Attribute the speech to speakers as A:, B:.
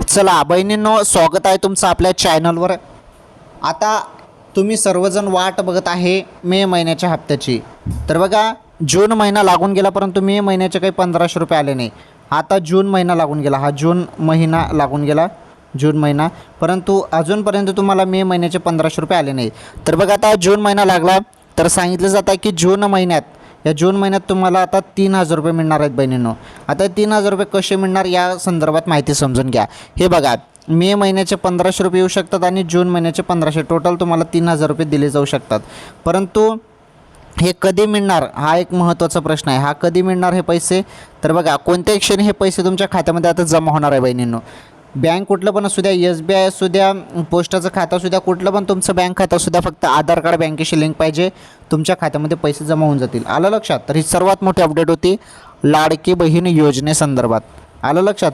A: चला बहिणींनो, स्वागत आहे तुमचं आपल्या चॅनलवर। आता तुम्ही सर्वजण वाट बघत आहे मे महिन्याच्या हप्त्याची। तर बघा, जून महिना लागून गेला परंतु मे महिन्याचे काही 1500 रुपये आले नाही। आता जून महिना लागून गेला, हा जून महिना लागून गेला, जून महिना, परंतु अजूनपर्यंत तुम्हाला मे महिन्याचे 1500 रुपये आले नाही। तर बघा, आता जून महिना लागला तर सांगितलं जातं की जून महिन्यात, या जून महिन्यात तुम्हाला आता 3000 रुपये मिळणार आहेत बहिणींनो। आता 3000 रुपये कसे मिळणार या संदर्भात माहिती समजून घ्या। हे बघा, मे महिन्याचे 1500 रुपये येऊ शकतात आणि जून महिन्याचे 1500, टोटल तुम्हाला 3000 रुपये दिले जाऊ शकतात। परंतु हे कधी मिळणार हा एक महत्त्वाचा प्रश्न आहे। हा कधी मिळणार हे पैसे? तर बघा, कोणत्या क्षणी हे पैसे तुमच्या खात्यामध्ये आता जमा होणार आहे बहिणींनो। बँक कुठलं पण असू द्या, SBI असू द्या, पोस्टाचं खातं असू द्या, कुठलं पण तुमचं बँक खातं असू द्या, फक्त आधार कार्ड बँकेशी लिंक पाहिजे, तुमच्या खात्यामध्ये पैसे जमा होऊन जातील। आलं लक्षात? तर ही सर्वात मोठी अपडेट होती लाडकी बहीण योजनेसंदर्भात। आलं लक्षात?